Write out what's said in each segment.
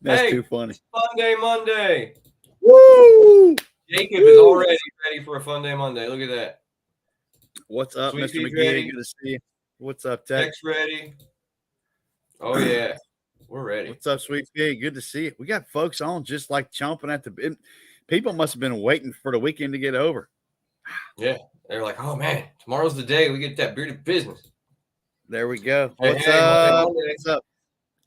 That's Hey, too funny. it's Fun Day Monday. Woo! Jacob is already ready for a Fun Day Monday. Look at that. What's up, Sweet Mr. Pete's McGee? ready. Good to see you. What's up, Tech? Tech's ready. Oh, yeah. We're ready. What's up, Sweet Pea? Good to see you. We got folks on just like chomping at the bit. People must have been waiting for the weekend to get over. Yeah. They're like, oh, man, tomorrow's the day we get that bearded business. There we go. Hey, What's hey, up? Monday. What's up?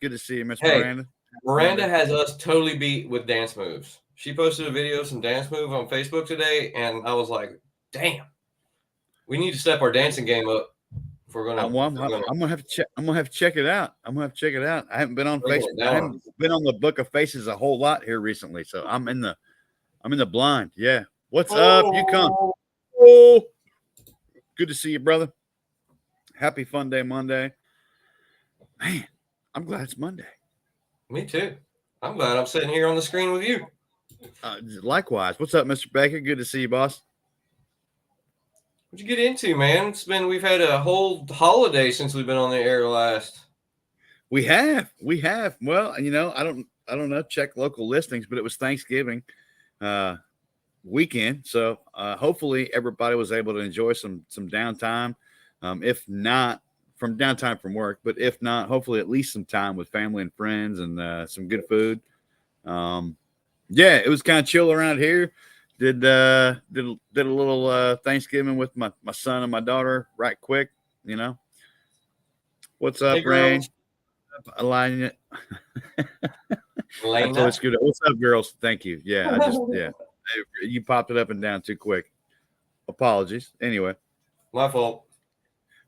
Good to see you, Miss Hey, Miranda. Miranda has us totally beat with dance moves. She posted a video of some dance moves on Facebook today, and I was like, damn, we need to step our dancing game up. If we're gonna, I'm gonna have to check. I'm gonna have to check it out. I haven't been on Facebook. I haven't been on the Book of Faces a whole lot here recently, so I'm in the blind. Yeah. What's up? You come. Oh, good to see you, brother. Happy Fun Day Monday. Man, I'm glad it's Monday. Me too. I'm glad I'm sitting here on the screen with you. Likewise. What's up, Mr. Baker? Good to see you, boss. What'd you get into, man? We've had a whole holiday since we've been on the air last. We have. Well, I don't know. Check local listings, but it was Thanksgiving weekend, so hopefully everybody was able to enjoy some downtime. If not from downtime from work, but if not, hopefully at least some time with family and friends and some good food. Yeah, it was kind of chill around here. Did a little Thanksgiving with my son and my daughter right quick, What's up, Hey, Rain? girls. Elena. Elena. That's always good. What's up, girls? Thank you. Yeah, you popped it up and down too quick. Apologies. Anyway. My fault.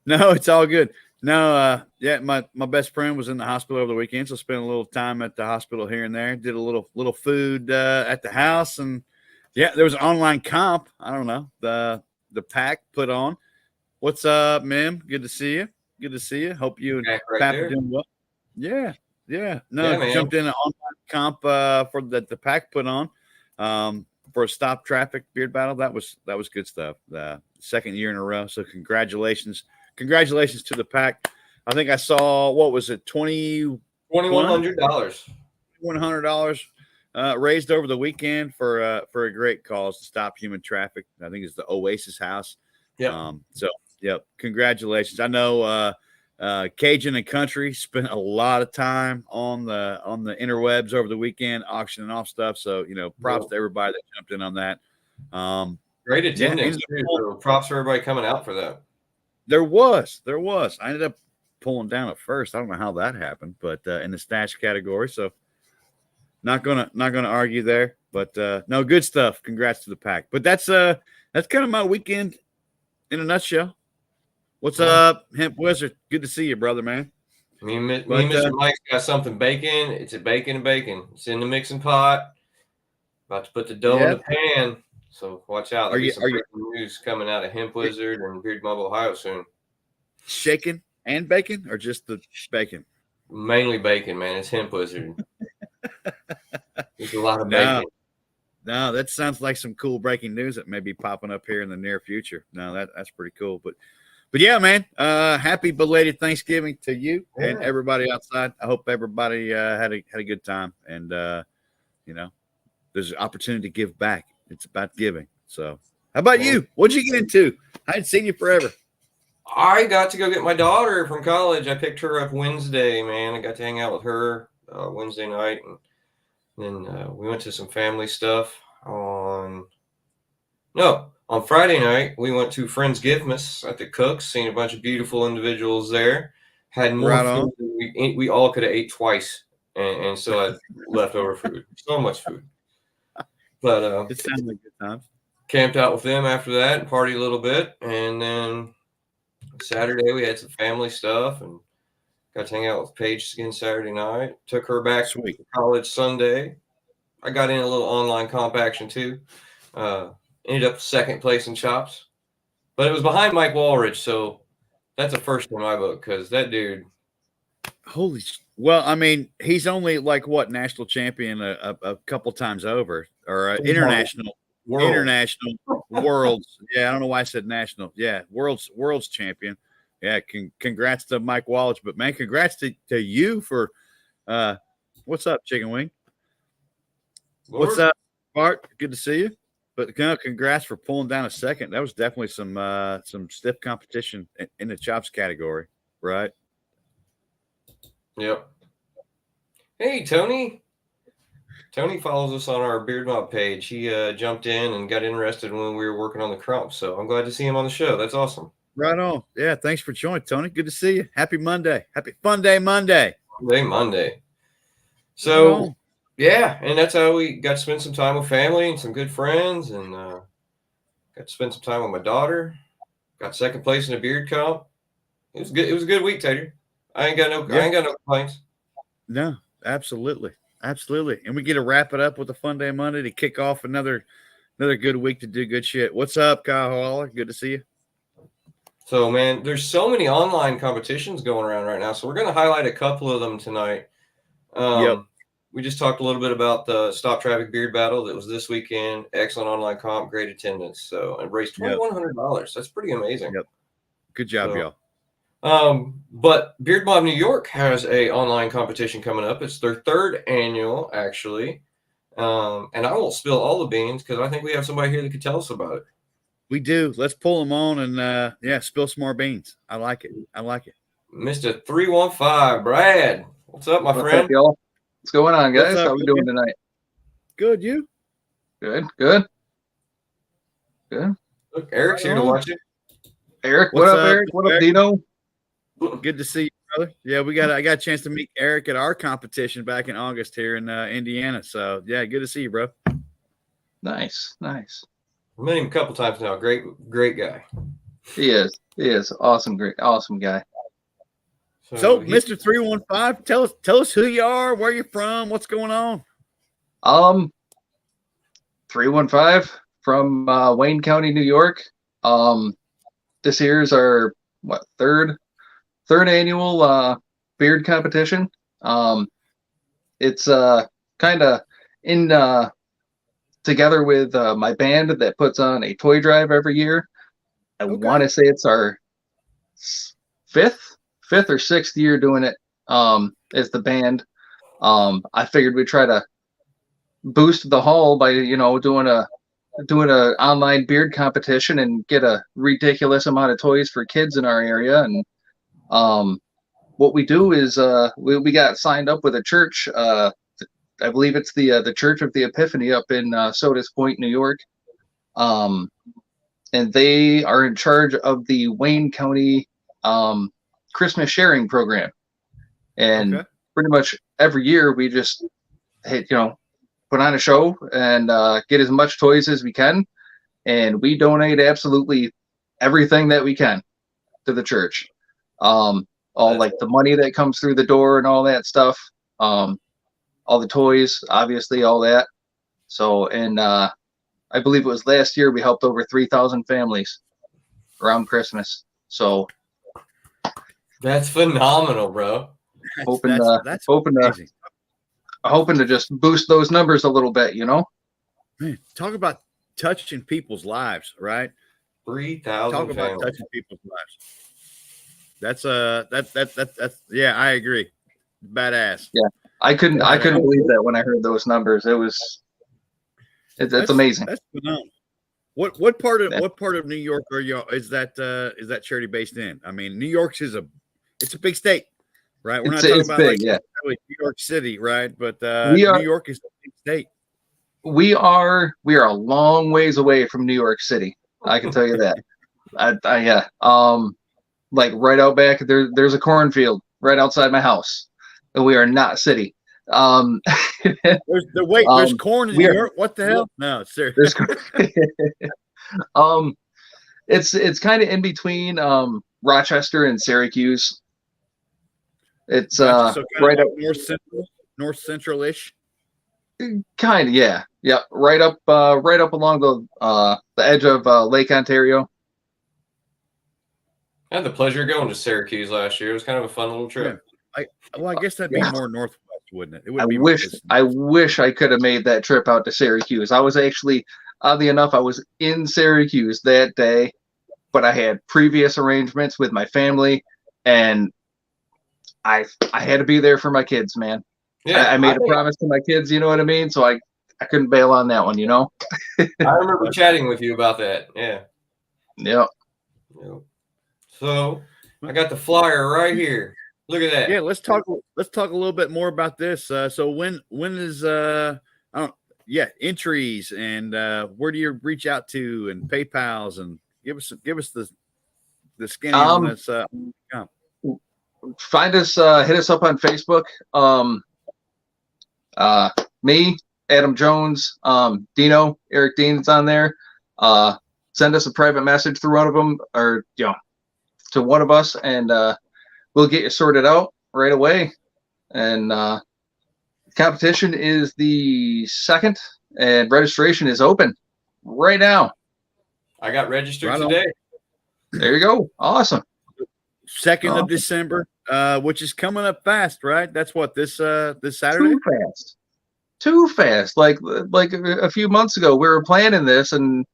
No, it's all good. No, yeah, my best friend was in the hospital over the weekend, so spent a little time at the hospital here and there. Did a little food at the house, and yeah, there was an online comp. I don't know, the pack put on. What's up, Mim? Good to see you. Good to see you. Hope you and Pap are doing well. Yeah. No, yeah, jumped in an online comp for the pack put on for a stop traffic beard battle. That was good stuff. The second year in a row. So congratulations to the pack. I think I saw, what was it, $2,100 raised over the weekend for a great cause to stop human traffic. I think it's the Oasis House. Yeah. Congratulations. I know Cajun and Country spent a lot of time on the interwebs over the weekend auctioning off stuff. So props to everybody that jumped in on that. Great attendance too. So props for everybody coming out for that. There was. I ended up pulling down at first. I don't know how that happened, but in the stash category. So not gonna argue there. But no, good stuff. Congrats to the pack. But that's kind of my weekend in a nutshell. What's up, Hemp Wizard? Good to see you, brother, man. Me and Mr. Mike's got something baking. It's a bacon. It's in the mixing pot. About to put the dough in the pan. So watch out. There'll be some breaking news coming out of Hemp Wizard and Beard Mob, Ohio soon. Shaking and bacon, or just the bacon? Mainly bacon, man. It's Hemp Wizard. There's a lot of bacon. No, that sounds like some cool breaking news that may be popping up here in the near future. No, that's pretty cool. But yeah, man, happy belated Thanksgiving to you and everybody outside. I hope everybody had a good time, and there's an opportunity to give back. It's about giving. So how about you? What'd you get into? I hadn't seen you forever. I got to go get my daughter from college. I picked her up Wednesday, man. I got to hang out with her Wednesday night, and then we went to some family stuff on Friday night. We went to Friendsgivmas at the Cooks, seen a bunch of beautiful individuals there. Had more food than we all could have ate twice, and so I leftover food. So much food. But it sounds like good times. Camped out with them after that and partied a little bit, and then Saturday we had some family stuff and got to hang out with Paige again Saturday night. Took her back to college Sunday. I got in a little online comp action too. Ended up second place in chops, but it was behind Mike Walridge, so that's a first in my book because that dude. Well, I mean, he's only like what, national champion a couple times over, or international worlds. Yeah, I don't know why I said national. Yeah, world's champion. Yeah, congrats to Mike Walridge, but man, congrats to you for what's up, Chicken Wing? What's up, Bart? Good to see you. But congrats for pulling down a second. That was definitely some stiff competition in the chops category, right? Yep. Hey, Tony. Tony follows us on our Beard Mob page. He jumped in and got interested when we were working on the crump. So I'm glad to see him on the show. That's awesome. Right on. Yeah, thanks for joining, Tony. Good to see you. Happy Monday. Happy Fun Day Monday. Monday. So, yeah, and that's how we got to spend some time with family and some good friends, and got to spend some time with my daughter. Got second place in a beard comp. It was good. It was a good week, Tater. I ain't got no complaints. No, absolutely. Absolutely. And we get to wrap it up with a Fun Day Monday to kick off another good week to do good shit. What's up, Kyle Haller? Good to see you. So, man, there's so many online competitions going around right now. So we're going to highlight a couple of them tonight. We just talked a little bit about the Stop Traffic Beard Battle that was this weekend. Excellent online comp, great attendance. So it raised $2,100. That's pretty amazing. Yep. Good job, y'all. But Beard Mob New York has a online competition coming up. It's their third annual, actually. And I won't spill all the beans because I think we have somebody here that could tell us about it. We do. Let's pull them on and spill some more beans. I like it. Mr. 315, Brad. What's up, my friend? What's up, y'all? What's going on, guys? How we doing tonight? Good, you? Good. Look, Eric's here to watch it. Eric, what up, Eric? What up, Dino? Good to see you, brother. Yeah, I got a chance to meet Eric at our competition back in August here in Indiana. So yeah, good to see you, bro. Nice. I met him a couple times now. Great guy. He is awesome guy. So Mr. 315, tell us who you are, where you're from, what's going on. 315 from Wayne County, New York. This year's our third annual beard competition. It's kind of in together with my band that puts on a toy drive every year. I want to say it's our fifth or sixth year doing it as the band. I figured we'd try to boost the haul by doing an online beard competition and get a ridiculous amount of toys for kids in our area. And what we do is we got signed up with a church. I believe it's the Church of the Epiphany up in Sodas Point, New York. And they are in charge of the Wayne County Christmas sharing program. And pretty much every year we just put on a show and get as much toys as we can. And we donate absolutely everything that we can to the church. All like the money that comes through the door and all that stuff. All the toys, obviously, all that. So, and I believe it was last year we helped over 3,000 families around Christmas. So that's phenomenal, bro. Hoping to just boost those numbers a little bit, Man, talk about touching people's lives, right? 3,000. Talk about touching people's lives. That's yeah, I agree. Badass. Yeah. I couldn't believe that when I heard those numbers. It's amazing. That's phenomenal. What part of New York are you? Is that charity based in? I mean, New York's it's a big state, right? We're not talking about big, New York City, right? But New York is a big state. We are a long ways away from New York City. I can tell you that. Like right out back there's a cornfield right outside my house. We are not city. There's corn in New York. What the hell? No, serious. It's kind of in between Rochester and Syracuse. It's so right up north central-ish. Kind of, yeah. Right up along the edge of Lake Ontario. I had the pleasure of going to Syracuse last year. It was kind of a fun little trip. Yeah. I guess that'd be more northwest, wouldn't it? I wish I could have made that trip out to Syracuse. I was actually, oddly enough, I was in Syracuse that day, but I had previous arrangements with my family, and I had to be there for my kids, man. Yeah, I made a promise to my kids, you know what I mean? So couldn't bail on that one, you know. I remember chatting with you about that. Yeah. Yep. So I got the flyer right here. Look at that. Yeah, let's talk a little bit more about this. So when is entries and where do you reach out to and PayPal's and give us the skinny on this. Find us, hit us up on Facebook. Me, Adam Jones, Dino, Eric Dean's on there. Send us a private message through one of them, or to one of us, and we'll get you sorted out right away. And competition is the 2nd, and registration is open right now. I got registered today. There you go. Awesome. 2nd of December, which is coming up fast, right? That's what this Saturday. Too fast. Like a few months ago, we were planning this, and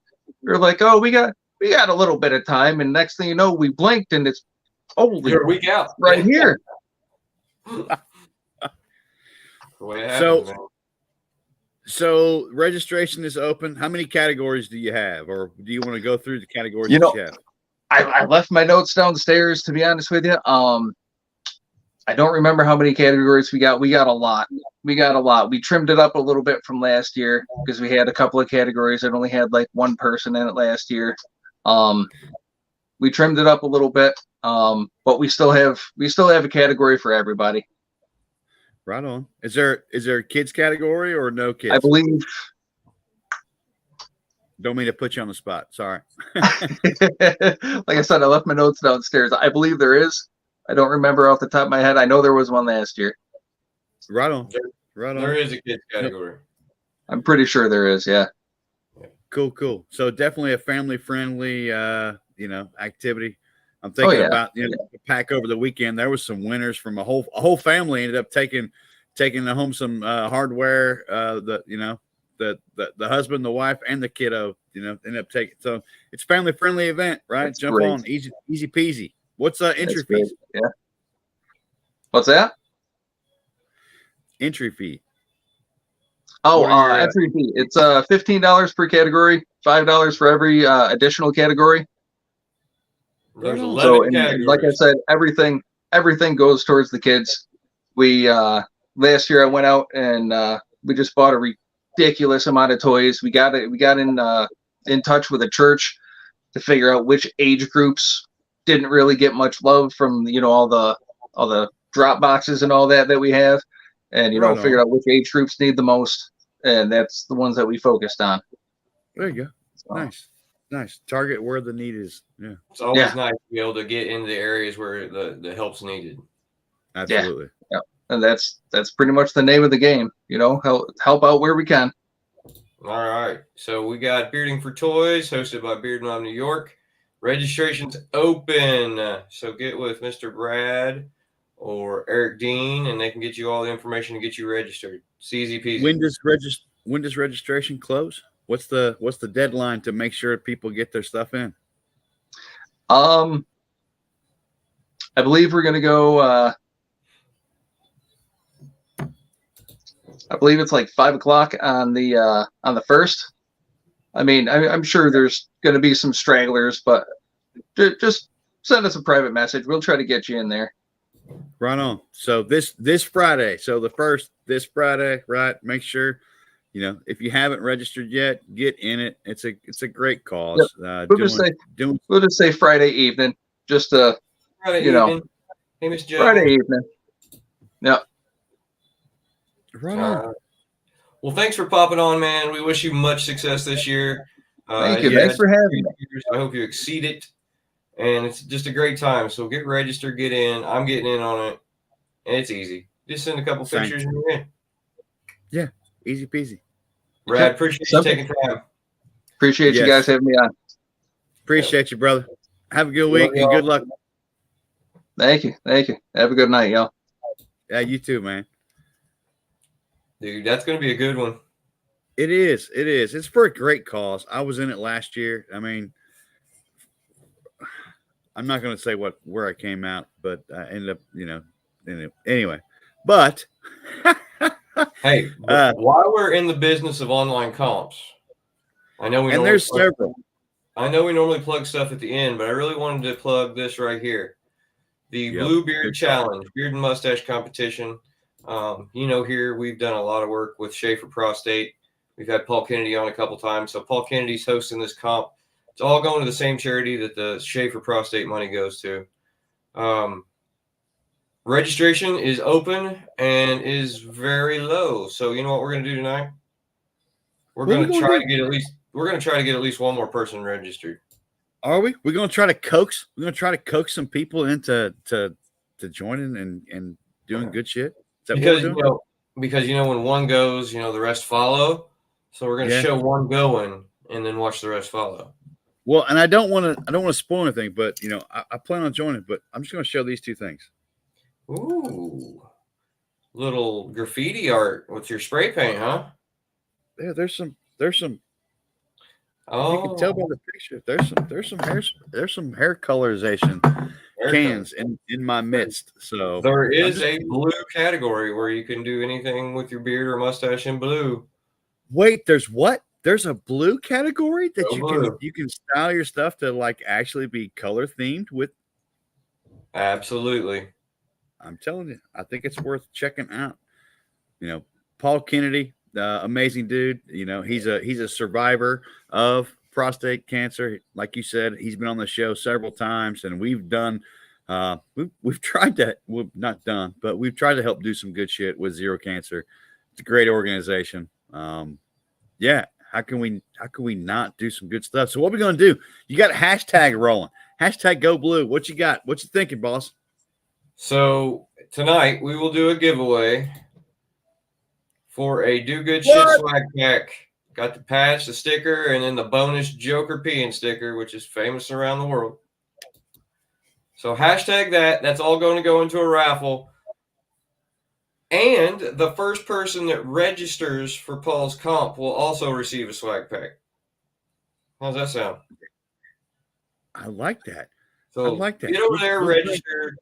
we were like, "Oh, we got a little bit of time." And next thing you know, we blinked, and it's you're a week out right here. So registration is open. How many categories do you have, or do you want to go through the categories you have? I left my notes downstairs, to be honest with you. I don't remember how many categories we got. We got a lot. We trimmed it up a little bit from last year because we had a couple of categories that only had like one person in it last year. We trimmed it up a little bit, but we still have a category for everybody. Right on. Is there a kids category or no kids? I believe. Don't mean to put you on the spot. Sorry. Like I said, I left my notes downstairs. I believe there is. I don't remember off the top of my head. I know there was one last year. Right on. Right on. There is a kids category. I'm pretty sure there is. Yeah. Cool. So definitely a family-friendly, activity. I'm thinking about the pack over the weekend. There was some winners from a whole family ended up taking home some hardware. The husband, the wife, and the kiddo, end up taking. So it's family-friendly event, right? That's Jump great. on, easy peasy. What's entry fees? Yeah. What's that? Entry fee. Oh, entry fee. It's $15 per category, $5 for every additional category. There's 11 so, categories. And like I said, everything goes towards the kids. We last year I went out and we just bought a ridiculous amount of toys. We got in touch with a church to figure out which age groups didn't really get much love from all the drop boxes and all that we have, and figured out which age groups need the most, and that's the ones that we focused on. There you go. So. Nice. Target where the need is. Yeah. It's always nice to be able to get into the areas where the help's needed. Absolutely. Yeah. And that's pretty much the name of the game. Help out where we can. All right. So we got Bearding for Toys, hosted by Beardman New York. Registration's open. So get with Mr. Brad or Eric Dean, and they can get you all the information to get you registered. It's easy peasy. When does registration close? What's the deadline to make sure people get their stuff in? I believe we're gonna go. I believe it's like 5 o'clock on the 1st. I mean, I'm sure there's going to be some stragglers, but just send us a private message. We'll try to get you in there. Right on. So this Friday, so the 1st, this Friday, right? Make sure, if you haven't registered yet, get in it. It's a great cause. Yep. We'll just say Friday evening, just Friday evening. Hey, Miss Joe. Friday evening. Yep. Right on. Well, thanks for popping on, man. We wish you much success this year. Thank you. Thanks for having me. I hope you exceed it. And it's just a great time. So get registered, get in. I'm getting in on it. And it's easy. Just send a couple pictures and you're in. Yeah. Easy peasy. Brad, appreciate you taking time. Appreciate you guys having me on. Appreciate you, brother. Have a good week and good luck. Thank you. Have a good night, y'all. Yeah, you too, man. Dude, that's going to be a good one. It is. It's for a great cause. I was in it last year. I mean, I'm not going to say where I came out, but I ended up, anyway. But Hey, but while we're in the business of online comps, I know we there's several. I know we normally plug stuff at the end, but I really wanted to plug this right here. The Blue Beard Challenge, beard and mustache competition. Here we've done a lot of work with Schaefer Prostate. We've had Paul Kennedy on a couple times. So Paul Kennedy's hosting this comp. It's all going to the same charity that the Schaefer Prostate money goes to. Registration is open and is very low. So you know what we're going to do tonight? We're going to try to get at least one more person registered. Are we? We're going to try to coax. We're going to try to coax some people into to joining and doing good shit. Is that because what we're doing? Because when one goes, the rest follow. So we're going to show one going and then watch the rest follow. Well, and I don't want to spoil anything, but I plan on joining. But I'm just going to show these two things. Ooh, little graffiti art with your spray paint, huh? Yeah, there's some. Oh, you can tell by the picture. There's some hair colorization cans in my midst. So there is a blue category where you can do anything with your beard or mustache in blue. Wait, there's what? There's a blue category that you can style your stuff to like actually be color themed with. Absolutely. I'm telling you, I think it's worth checking out. Paul Kennedy, amazing dude. He's a survivor of prostate cancer. Like you said, he's been on the show several times, and we've done. We've tried to. We've not done, but we've tried to help do some good shit with Zero Cancer. It's a great organization. Yeah. How can we not do some good stuff? So what are we going to do? You got a hashtag rolling. Hashtag Go Blue. What you got? What you thinking, boss? So tonight we will do a giveaway for a Do Good Shit swag pack. Got the patch, the sticker, and then the bonus Joker peeing sticker, which is famous around the world. So hashtag that. That's all going to go into a raffle. And the first person that registers for Paul's comp will also receive a swag pack. How's that sound? I like that. So I like that. Get over there, register.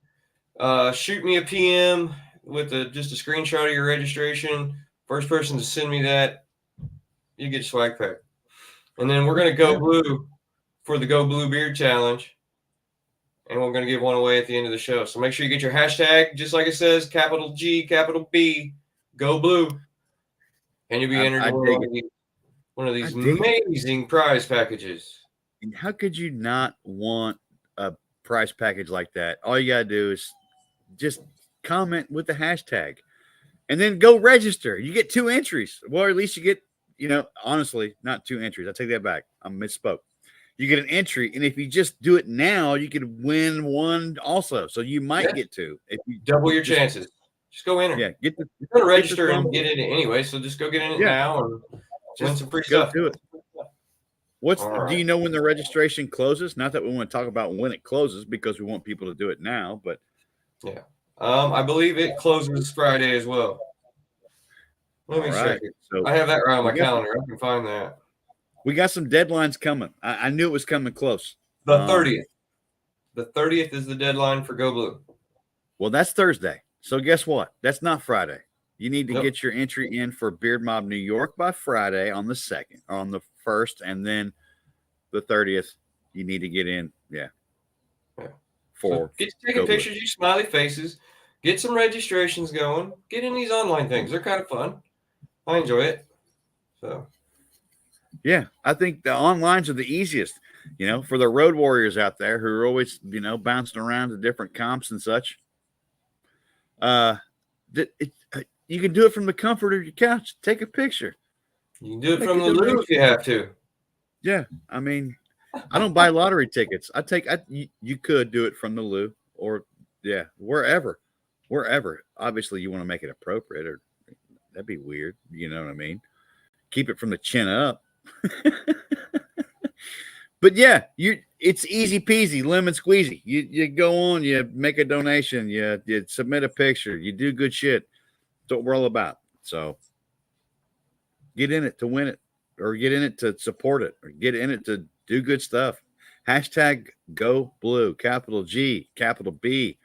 Shoot me a PM with just a screenshot of your registration. First person to send me that, you get a swag pack. And then we're going to go blue for the Go Blue Beard Challenge. And we're going to give one away at the end of the show. So make sure you get your hashtag, just like it says, capital G, capital B, Go Blue. And you'll be entered in one of these amazing prize packages. And how could you not want a prize package like that? All you got to do is just comment with the hashtag and then go register. You get 2 entries. Well, or at least you get, honestly, not 2 entries. I take that back. I misspoke. You get an entry, and if you just do it now, you could win one also. So you might get 2. If you double your chances. Just go enter. Yeah, you're going to register and get in it anyway, so just go get in it now and win some free stuff. Do it. Do you know when the registration closes? Not that we want to talk about when it closes because we want people to do it now, but yeah. I believe it closes Friday as well. Let me check it. So I have that right on my calendar. I can find that. We got some deadlines coming. I knew it was coming close. The 30th. The 30th is the deadline for Go Blue. Well, that's Thursday. So guess what? That's not Friday. You need to get your entry in for Beard Mob New York by Friday on the 2nd, or on the 1st, and then the 30th, you need to get in. Yeah. So get to taking pictures of your smiley faces. Get some registrations going. Get in these online things. They're kind of fun. I enjoy it. So. Yeah, I think the onlines are the easiest, for the road warriors out there who are always, bouncing around to different comps and such. You can do it from the comfort of your couch. Take a picture. You can do it from the loo if you have to. Yeah, I mean, I don't buy lottery tickets. You could do it from the loo or wherever. Obviously, you want to make it appropriate, or that'd be weird. You know what I mean? Keep it from the chin up. But yeah, it's easy peasy, lemon squeezy. You go on, you make a donation, you submit a picture, you do good shit. That's what we're all about. So get in it to win it, or get in it to support it, or get in it to do good stuff. Hashtag Go Blue, capital G, capital B.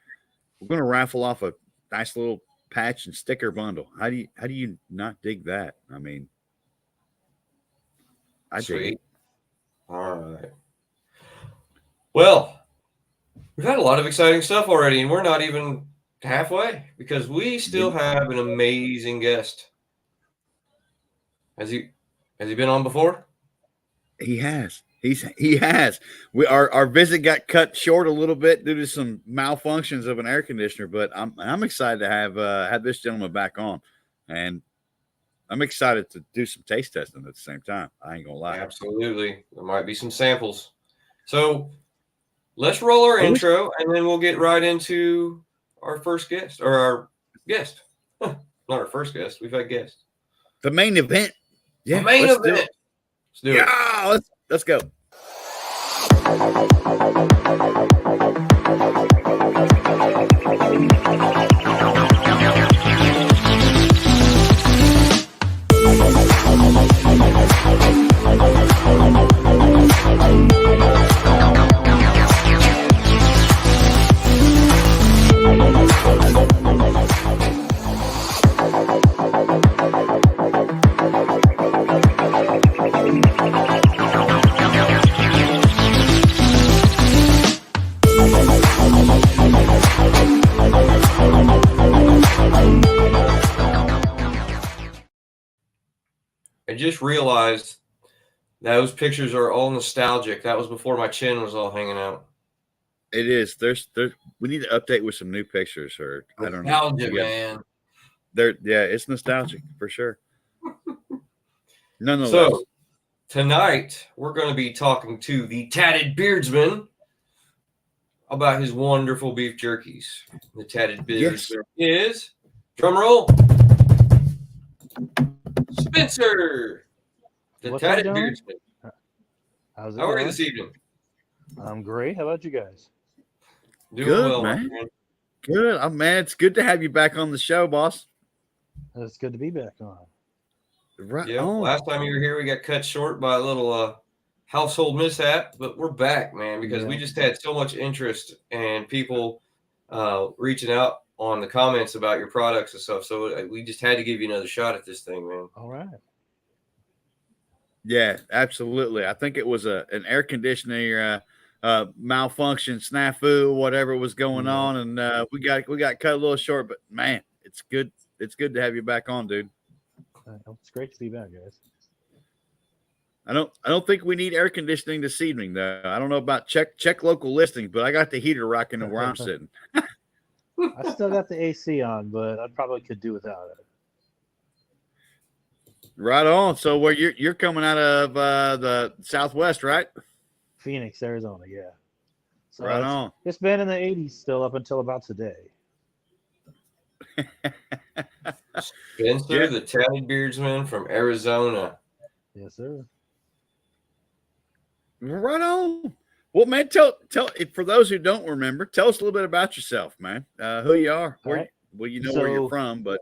We're going to raffle off a nice little patch and sticker bundle. How do you not dig that? I mean, I dig Sweet. it. All right. Well, we've had a lot of exciting stuff already, and we're not even halfway because we still have an amazing guest. Has he been on before? He has. He has. Our visit got cut short a little bit due to some malfunctions of an air conditioner, but I'm excited to have this gentleman back on, and I'm excited to do some taste testing at the same time. I ain't gonna lie. Absolutely. There might be some samples. So let's roll our intro, and then we'll get right into our first guest, or our guest. Not our first guest. We've had guests. The main event. Yeah, the main event. Let's do it. Yeah, let's go. I just realized those pictures are all nostalgic. That was before my chin was all hanging out. It is. There's we need to update with some new pictures, or I don't know. Nostalgia, man. It's nostalgic for sure. Nonetheless. So tonight we're going to be talking to the Tatted Beardsman about his wonderful beef jerkies. The Tatted Beardsman is, drum roll, Spencer, the Tatted Beardsman. How's it How going? are you this evening? I'm great. How about you guys? Doing good, well, man. man. Good. Man, it's good to have you back on the show, boss. It's good to be back on. Right. Yeah. On. Last time you were here, we got cut short by a little household mishap, but we're back, man, because we just had so much interest and people reaching out on the comments about your products and stuff. So we just had to give you another shot at this thing, man. All right. Yeah, absolutely. I think it was an air conditioner malfunction, snafu, whatever was going on, and we got cut a little short. But man, it's good. It's good to have you back on, dude. It's great to be back, guys. I don't think we need air conditioning this evening, though. I don't know about check local listings, but I got the heater rocking where I'm sitting. I still got the AC on, but I probably could do without it. Right on. So where you're coming out of the Southwest, right? Phoenix, Arizona, yeah. So right on. It's been in the 80s still up until about today. Spencer, the Tatted Beardsman from Arizona. Yes, sir. Right on. Well, man, tell for those who don't remember, tell us a little bit about yourself, man. Who you are. Where you're from, but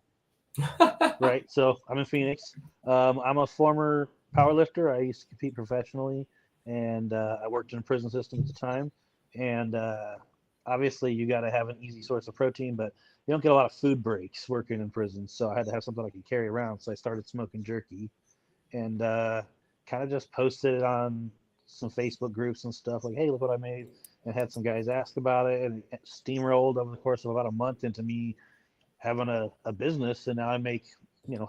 right. So I'm in Phoenix. I'm a former power lifter. I used to compete professionally, and I worked in a prison system at the time. And obviously, you got to have an easy source of protein, but you don't get a lot of food breaks working in prison. So I had to have something I could carry around. So I started smoking jerky, and kind of just posted it on some Facebook groups and stuff like, hey, look what I made, and had some guys ask about it, and it steamrolled over the course of about a month into me having a business. And now I make,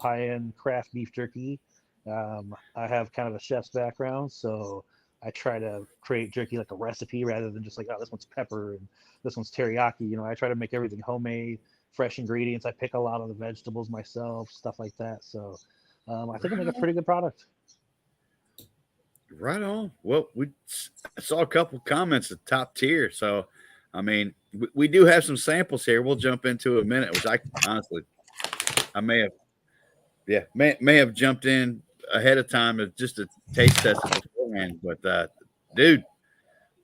high-end craft beef jerky. I have kind of a chef's background, so I try to create jerky like a recipe rather than just like, oh, this one's pepper and this one's teriyaki. I try to make everything homemade, fresh ingredients. I pick a lot of the vegetables myself, stuff like that. So I think I make a pretty good product. Right on. Well, we saw a couple comments at top tier. So, I mean, we do have some samples here. We'll jump into a minute, which I may have jumped in ahead of time just to taste test it beforehand. But dude,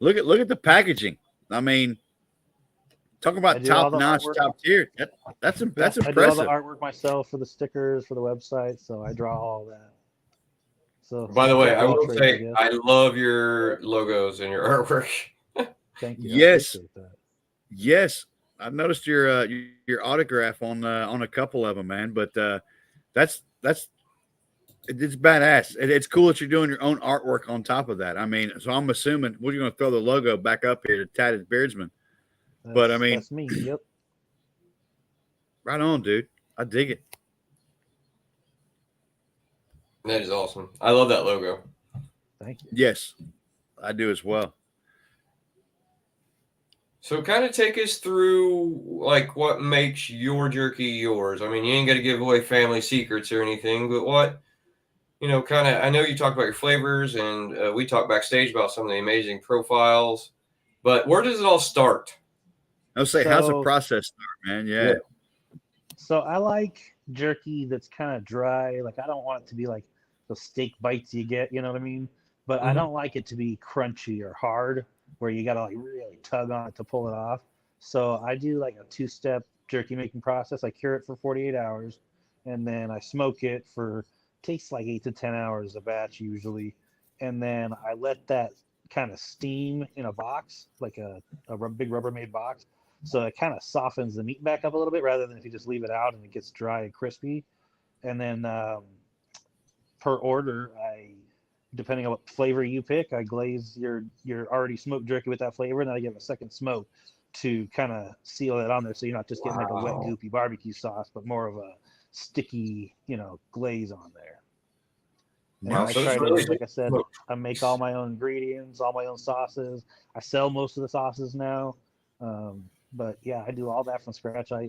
look at the packaging. I mean, talk about top notch, top tier. That's impressive. I do all the artwork myself for the stickers for the website, so I draw all that. So, by the way, I will say I love your logos and your artwork. Thank you. Yes. Yes. I noticed your autograph on a couple of them, man. But that's it's badass. It's cool that you're doing your own artwork on top of that. I mean, so I'm assuming we're going to throw the logo back up here to Tatted Beardsman. But I mean, that's me. Yep. Right on, dude. I dig it. That is awesome. I love that logo. Thank you. Yes, I do as well. So kind of take us through like what makes your jerky yours. I mean, you ain't got to give away family secrets or anything, but what, kind of, I know you talk about your flavors and we talk backstage about some of the amazing profiles, but where does it all start? I'll say, how's the process start, man? Yeah. So I like jerky that's kind of dry. Like, I don't want it to be like the steak bites you get, you know what I mean? But I don't like it to be crunchy or hard where you got to like really tug on it to pull it off. So I do like a 2-step jerky making process. I cure it for 48 hours and then I smoke it for, takes like 8 to 10 hours a batch usually. And then I let that kind of steam in a box, like a big Rubbermaid box. So it kind of softens the meat back up a little bit rather than if you just leave it out and it gets dry and crispy. And then per order, depending on what flavor you pick, I glaze your already smoked jerky with that flavor, and then I give a second smoke to kind of seal it on there so you're not just getting like a wet, goopy barbecue sauce, but more of a sticky, glaze on there. And Wow. I try to, like I said, I make all my own ingredients, all my own sauces. I sell most of the sauces now. But yeah, I do all that from scratch. I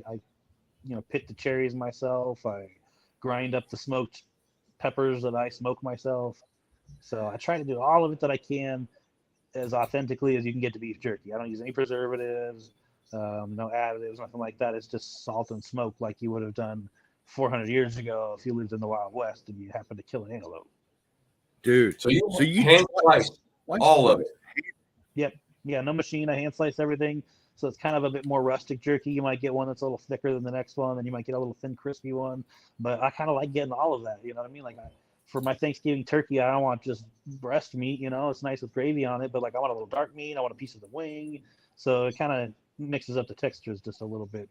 pick the cherries myself. I grind up the smoked peppers that I smoke myself. So I try to do all of it that I can as authentically as you can get to beef jerky. I don't use any preservatives, no additives, nothing like that. It's just salt and smoke like you would have done 400 years ago if you lived in the Wild West and you happened to kill an antelope. Dude, so you hand slice all of it. Yep. Yeah, no machine. I hand slice everything. So it's kind of a bit more rustic jerky. You might get one that's a little thicker than the next one, and you might get a little thin, crispy one. But I kind of like getting all of that. You know what I mean? Like for my Thanksgiving turkey, I don't want just breast meat. It's nice with gravy on it, but like I want a little dark meat. I want a piece of the wing. So it kind of mixes up the textures just a little bit.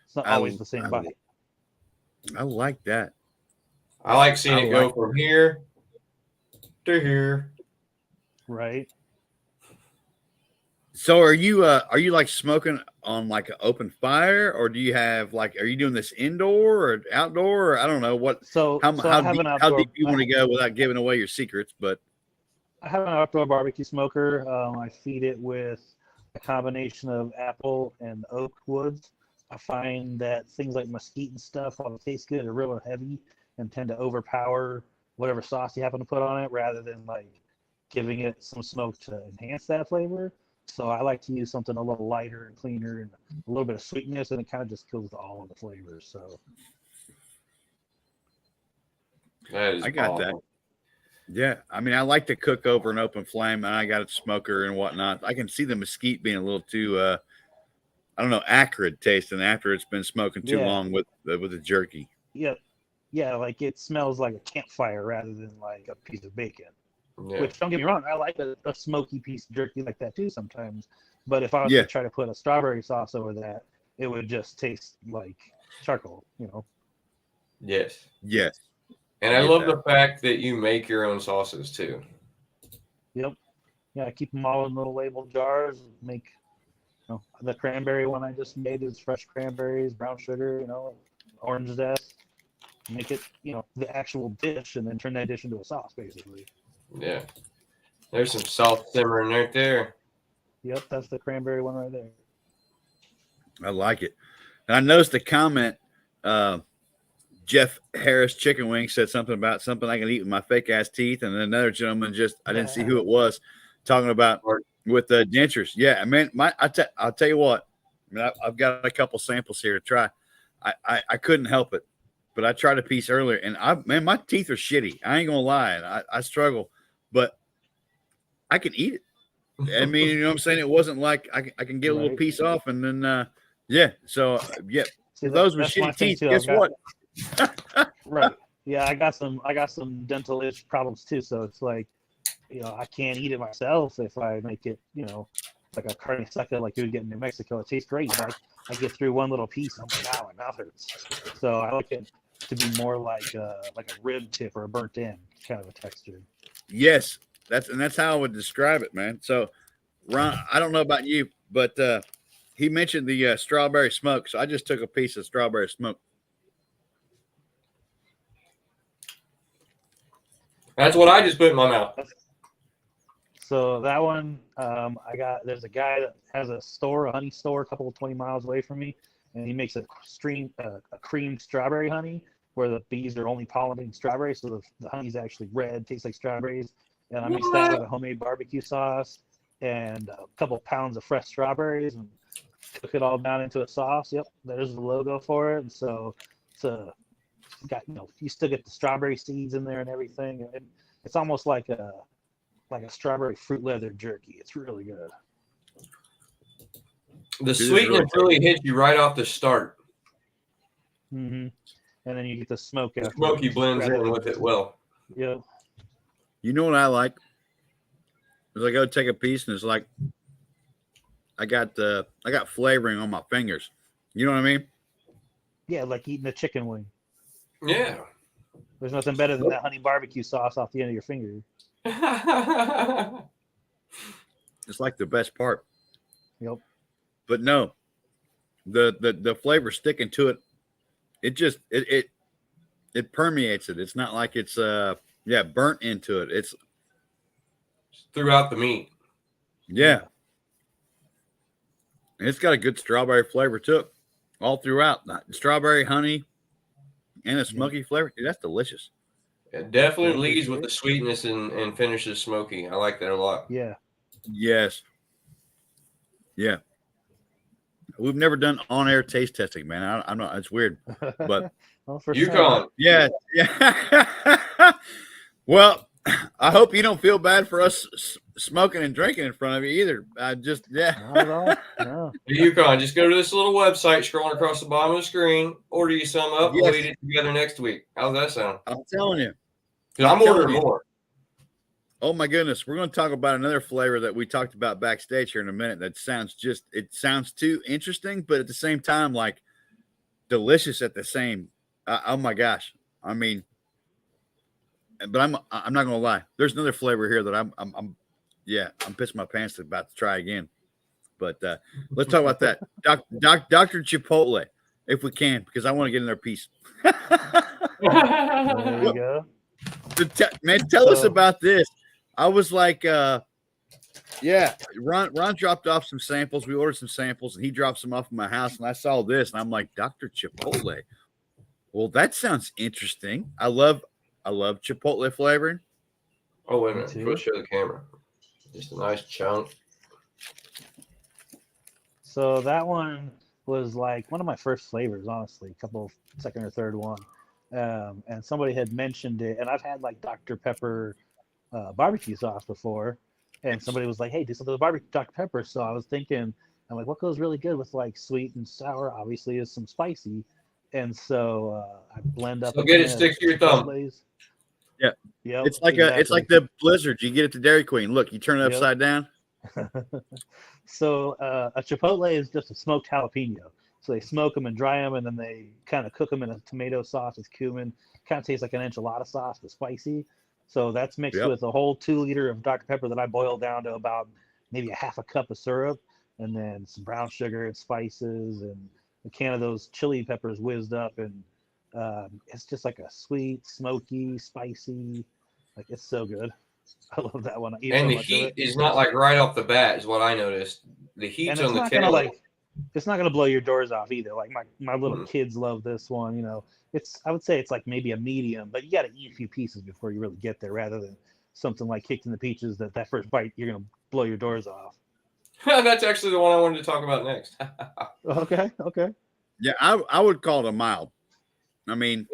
It's not always the same bite. I like that. I like seeing it go from here to here. Right. So are you like smoking on like an open fire, or do you have like, are you doing this indoor or outdoor, or I don't know what? So how deep you want to go without giving away your secrets? But I have an outdoor barbecue smoker. I feed it with a combination of apple and oak woods. I find that things like mesquite and stuff, while they taste good, are real heavy and tend to overpower whatever sauce you happen to put on it, rather than like giving it some smoke to enhance that flavor. So I like to use something a little lighter and cleaner and a little bit of sweetness, and it kind of just kills all of the flavors. So that is I got awesome. that. Yeah, I mean, I like to cook over an open flame, and I got a smoker and whatnot. I can see the mesquite being a little too, I don't know, acrid tasting after it's been smoking too long with the jerky. Yeah, like it smells like a campfire rather than like a piece of bacon. Yeah. Which, don't get me wrong, I like a smoky piece of jerky like that too sometimes. But if I was to try to put a strawberry sauce over that, it would just taste like charcoal, Yes. And I love the fact that you make your own sauces too. Yep. Yeah, I keep them all in little labeled jars. Make the cranberry one I just made is fresh cranberries, brown sugar, orange zest. Make it, the actual dish, and then turn that dish into a sauce, basically. Yeah. There's some salt simmering right there. Yep, that's the cranberry one right there. I like it. And I noticed the comment, Jeff Harris Chicken Wing said something about something I can eat with my fake ass teeth. And then another gentleman I didn't see who it was, talking about with the dentures. Yeah, I mean, I'll tell you what, I mean, I've got a couple samples here to try. I couldn't help it, but I tried a piece earlier, and my teeth are shitty. I ain't gonna lie. I struggle, but I can eat it. I mean, you know what I'm saying? It wasn't like I can get a little piece off, and then So yeah, for those with shitty teeth, guess what? Right. Yeah, I got some dental itch problems too. So it's like, I can't eat it myself if I make it, like a carne seca like you would get in New Mexico. It tastes great, but I get through one little piece, and I'm like, "Wow, my mouth hurts." So I like it to be more like a rib tip or a burnt end kind of a texture. Yes, that's how I would describe it, man. So, Ron, I don't know about you, but he mentioned the strawberry smoke, so I just took a piece of strawberry smoke. That's what I just put in my mouth. So that one, there's a guy that has a honey store, a couple of 20 miles away from me, and he makes a creamed strawberry honey where the bees are only pollinating strawberries, so the honey's actually red, tastes like strawberries. And I mix that with a homemade barbecue sauce and a couple of pounds of fresh strawberries and cook it all down into a sauce. Yep, there's the logo for it. And so you still get the strawberry seeds in there and everything. And it's almost like a strawberry fruit leather jerky. It's really good. The sweetness really hits you right off the start. Mm-hmm. And then you get the smoke. The smoky blends in with it well. Yep. You know what I like? Is I go take a piece and it's like I got flavoring on my fingers. You know what I mean? Yeah, like eating a chicken wing. Yeah. There's nothing better than that honey barbecue sauce off the end of your finger. It's like the best part. Yep. But no, the flavor sticking to it, it just it permeates it. It's not like it's burnt into it. It's throughout the meat. Yeah. And it's got a good strawberry flavor to it all throughout. Strawberry, honey, and a smoky flavor. Dude, that's delicious. It definitely leads with the sweetness and finishes smoky. I like that a lot. Yeah. Yes. Yeah. We've never done on-air taste testing, man. I'm not. It's weird, but Yukon. Yeah. Well, I hope you don't feel bad for us smoking and drinking in front of you either. Not at all. No. The Yukon. Just go to this little website scrolling across the bottom of the screen. Order you some up. Yes. We'll eat it together next week. How's that sound? I'm telling you. Because I'm ordering more. Oh my goodness, we're going to talk about another flavor that we talked about backstage here in a minute. That sounds too interesting, but at the same time, like delicious at the same. Oh my gosh, I mean, but I'm not going to lie. There's another flavor here that I'm pissing my pants about to try again. But let's talk about that, Dr. Chipotle, if we can, because I want to get in their piece. There you go. Man, tell us about this. I was like, Ron dropped off some samples. We ordered some samples, and he dropped some off at my house, and I saw this, and I'm like, Dr. Chipotle. Well, that sounds interesting. I love Chipotle flavoring. Oh, wait a minute. Let's show the camera. Just a nice chunk. So that one was like one of my first flavors, honestly, second or third one. And somebody had mentioned it, and I've had like Dr. Pepper barbecue sauce before, and somebody was like, hey, do something with barbecue Dr. Pepper. So I was thinking, I'm like, what goes really good with like sweet and sour obviously is some spicy. And so I blend up. So get it stick to your thumb. Yeah. Yep, it's like the Blizzard. You get it to Dairy Queen. Look, you turn it upside down. So a Chipotle is just a smoked jalapeno. So they smoke them and dry them, and then they kind of cook them in a tomato sauce with cumin. Kind of tastes like an enchilada sauce, but spicy. So that's mixed with a whole 2 liter of Dr. Pepper that I boiled down to about maybe a half a cup of syrup, and then some brown sugar and spices, and a can of those chili peppers whizzed up, and it's just like a sweet, smoky, spicy. Like, it's so good. I love that one. And the heat is not like right off the bat, is what I noticed. The heat's on the tail. It's not gonna blow your doors off either. Like my little kids love this one. You know, I would say it's like maybe a medium, but you got to eat a few pieces before you really get there, rather than something like Kicked in the Peaches that first bite you're gonna blow your doors off. That's actually the one I wanted to talk about next. Okay. Yeah, I would call it a mild. I mean,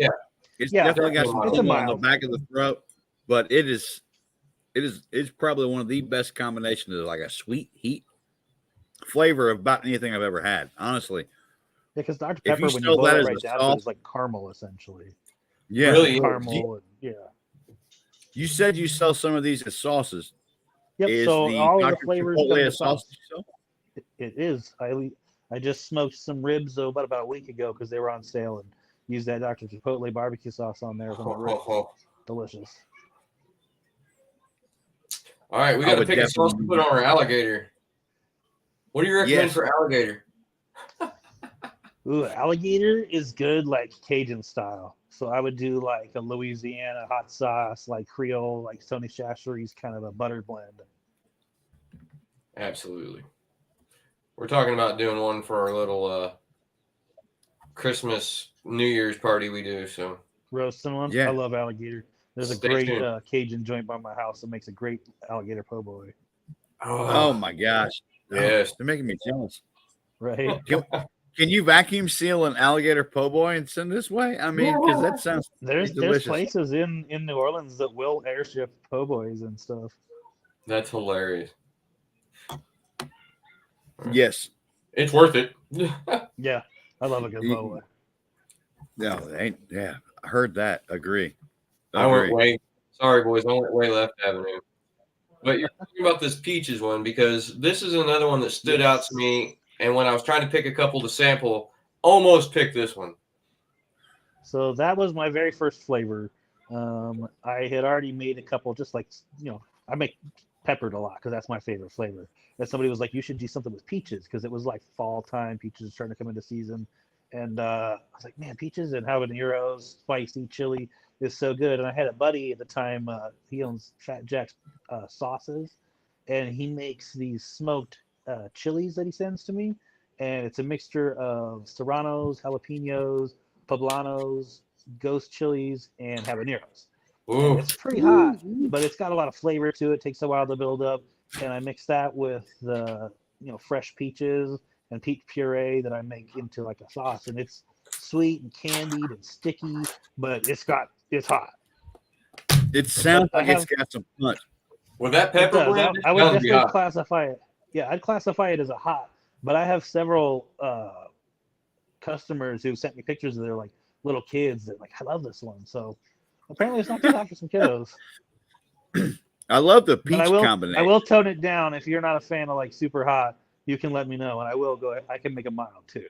it's definitely got some on the back of the throat, but it's probably one of the best combinations of like a sweet heat flavor of about anything I've ever had, honestly. Yeah, because Dr. Pepper, when you boil it right down, it's like caramel essentially. Yeah, really caramel. You said you sell some of these as sauces. Yep. Is so the all Dr. of the flavors Chipotle of the sauce? It is. I just smoked some ribs though about a week ago because they were on sale, and used that Dr. Chipotle barbecue sauce on there for my ribs. Delicious. All right, we got to pick a sauce to put on our alligator. What do you recommend for alligator? Ooh, alligator is good like Cajun style. So I would do like a Louisiana hot sauce, like Creole, like Tony Chachere's kind of a butter blend. Absolutely. We're talking about doing one for our little Christmas, New Year's party we do. So roasting one. Yeah. I love alligator. There's a great Cajun joint by my house that makes a great alligator po' boy. Oh my gosh. Yes. They're making me jealous. Right. Can you vacuum seal an alligator po' boy and send this way? I mean, because that sounds there's places in New Orleans that will airship po' boys and stuff. That's hilarious. Yes. It's worth it. Yeah. I love a good po' boy. No, yeah. I heard that. Agree. I went way. Sorry, boys. I went way left avenue. But you're talking about this peaches one because this is another one that stood out to me. And when I was trying to pick a couple to sample, almost picked this one. So that was my very first flavor. I had already made a couple, just like, I make peppered a lot because that's my favorite flavor. And somebody was like, you should do something with peaches because it was like fall time. Peaches are starting to come into season. And I was like, man, peaches and habaneros, spicy chili is so good. And I had a buddy at the time, he owns Fat Jack's sauces, and he makes these smoked chilies that he sends to me. And it's a mixture of serranos, jalapenos, poblanos, ghost chilies, and habaneros. And it's pretty hot, but it's got a lot of flavor to it. It takes a while to build up. And I mix that with the fresh peaches and peach puree that I make into like a sauce, and it's sweet and candied and sticky, but it's hot. It sounds like it's got some punch. With that pepper blend, I would definitely classify it. Yeah, I'd classify it as a hot, but I have several customers who sent me pictures of their like little kids that like, I love this one. So apparently it's not too hot for some kiddos. I love the peach combination. I will tone it down. If you're not a fan of like super hot, you can let me know, and I will go. I can make a mild too.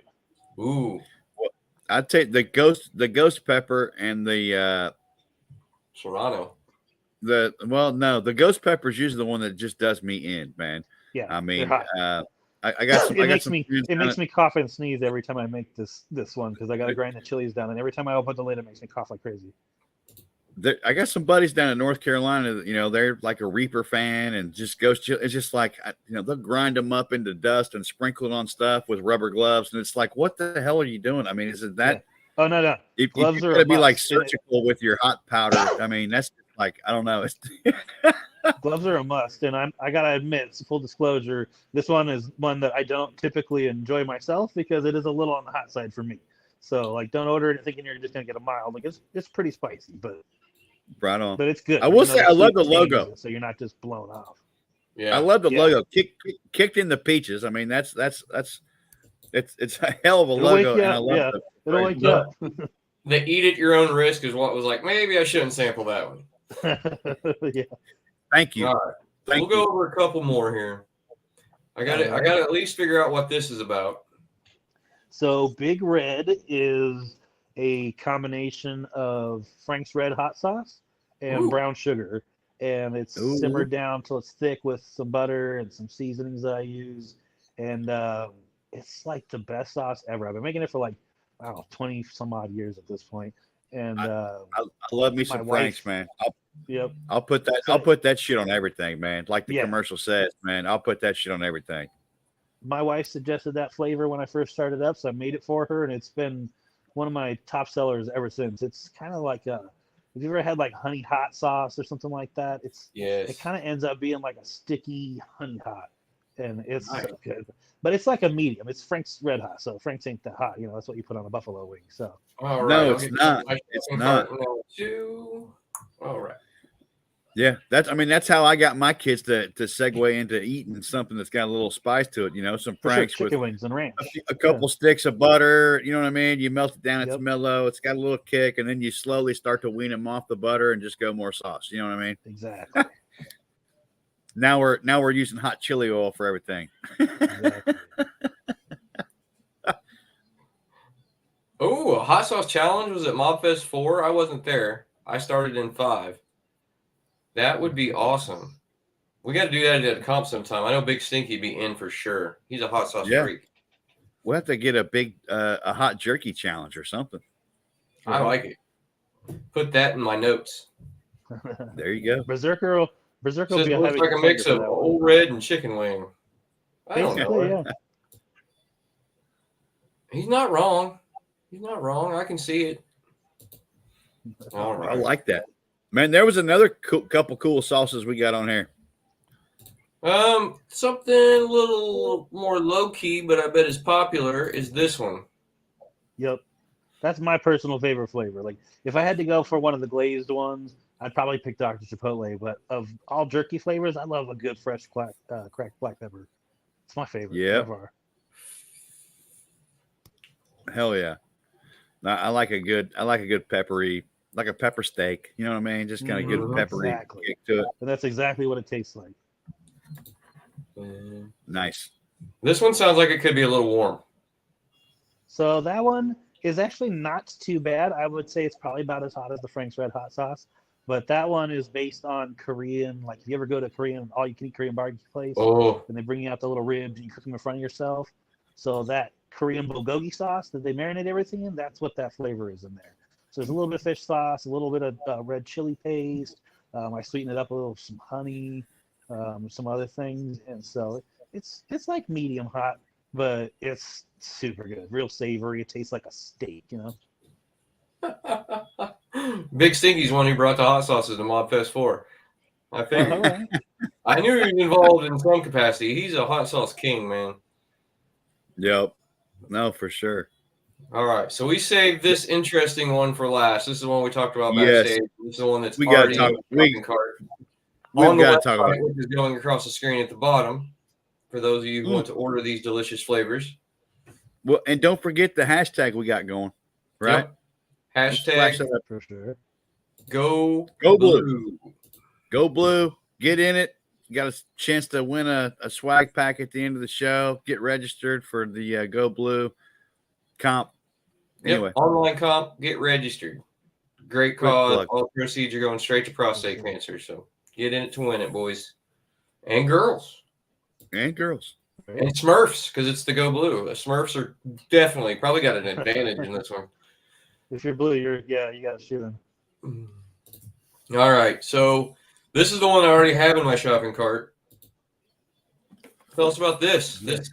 Ooh, well, I'd take the ghost pepper and the serrano. The ghost pepper is usually the one that just does me in, man. Yeah, I mean, I got some. It makes me cough and sneeze every time I make this one because I got to grind the chilies down, and every time I open the lid, it makes me cough like crazy. I got some buddies down in North Carolina that, they're like a Reaper fan and just ghost. It's just like, they'll grind them up into dust and sprinkle it on stuff with rubber gloves. And it's like, what the hell are you doing? I mean, is it that? Yeah. Oh, no. If gloves are to be like surgical with your hot powder. I mean, that's like, I don't know. Gloves are a must. And I got to admit, full disclosure, this one is one that I don't typically enjoy myself because it is a little on the hot side for me. So like, don't order it thinking you're just going to get a mild. Like it's pretty spicy, but. Right on. But it's good. I will say I love the logo. So you're not just blown off. Yeah. I love the logo. Kicked in the peaches. I mean, it's a hell of a logo. And I love it. It'll wake you up. The eat at your own risk is what was like, maybe I shouldn't sample that one. Yeah. Thank you. All right. We'll go over a couple more here. I got to at least figure out what this is about. So Big Red is a combination of Frank's Red hot sauce and brown sugar, and it's simmered down till it's thick with some butter and some seasonings that I use, and it's like the best sauce ever. I've been making it for like 20 some odd years at this point, and I love me some Frank's, man. I'll put that shit on everything, man. Like the commercial says, man. I'll put that shit on everything. My wife suggested that flavor when I first started up, so I made it for her, and it's been one of my top sellers ever since. It's kind of like have you ever had like honey hot sauce or something like that? It kind of ends up being like a sticky honey hot, and it's so good. But it's like a medium. It's Frank's Red Hot, so Frank's ain't that hot. That's what you put on a buffalo wing. So no, it's not. It's not. All right. Yeah, that's how I got my kids to segue into eating something that's got a little spice to it. Some Frank's chicken wings and ranch, a couple sticks of butter. You know what I mean? You melt it down; it's mellow. It's got a little kick, and then you slowly start to wean them off the butter and just go more sauce. You know what I mean? Exactly. Now we're using hot chili oil for everything. Exactly. Oh, a hot sauce challenge was at Mobfest 4. I wasn't there. I started in 5. That would be awesome. We got to do that at a comp sometime. I know Big Stinky be in for sure. He's a hot sauce freak. We'll have to get a big a hot jerky challenge or something. I like it. Put that in my notes. There you go. Berserker will be a looks heavy like a mix of contender for that one. Old Red and chicken wing. I don't know. Basically, yeah. He's not wrong. He's not wrong. I can see it. All right. I like that. Man, there was another couple cool sauces we got on here. Something a little more low key, but I bet is popular is this one. Yep. That's my personal favorite flavor. Like, if I had to go for one of the glazed ones, I'd probably pick Dr. Chipotle. But of all jerky flavors, I love a good fresh cracked black pepper. It's my favorite. Yeah. Ever. Hell yeah. I like a good peppery, like a pepper steak. You know what I mean? Just kind of good peppery kick to it. And that's exactly what it tastes like. Nice. This one sounds like it could be a little warm. So that one is actually not too bad. I would say it's probably about as hot as the Frank's Red Hot Sauce. But that one is based on Korean. Like, if you ever go to Korean, all-you-can-eat Korean barbecue place, and they bring you out the little ribs and you cook them in front of yourself. So that Korean bulgogi sauce that they marinate everything in, that's what that flavor is in there. So there's a little bit of fish sauce, a little bit of red chili paste. I sweeten it up a little with some honey, some other things. And so it's like medium hot, but it's super good. Real savory. It tastes like a steak, you know? Big Stinky's one who brought the hot sauces to Mobfest 4. I figured. I knew he was involved in some capacity. He's a hot sauce king, man. Yep. No, for sure. All right. So we saved this interesting one for last. This is the one we talked about backstage. Yes. This is the one that's We got to already talk. in the cart. We've got to talk about it. Which is going across the screen at the bottom for those of you who want to order these delicious flavors. Well, and don't forget the hashtag we got going, right? Yep. Hashtag for sure. Go Blue. Go Blue. Get in it. You got a chance to win a swag pack at the end of the show. Get registered for the Go Blue comp. Anyway. Yep. Online comp. Get registered. Great cause. All proceeds are going straight to prostate cancer. So get in it to win it, boys and girls. And girls. And Smurfs, because it's the Go Blue. The Smurfs are definitely probably got an advantage in this one. If you're blue, you got to shoot him. All right. So this is the one I already have in my shopping cart. Tell us about this. This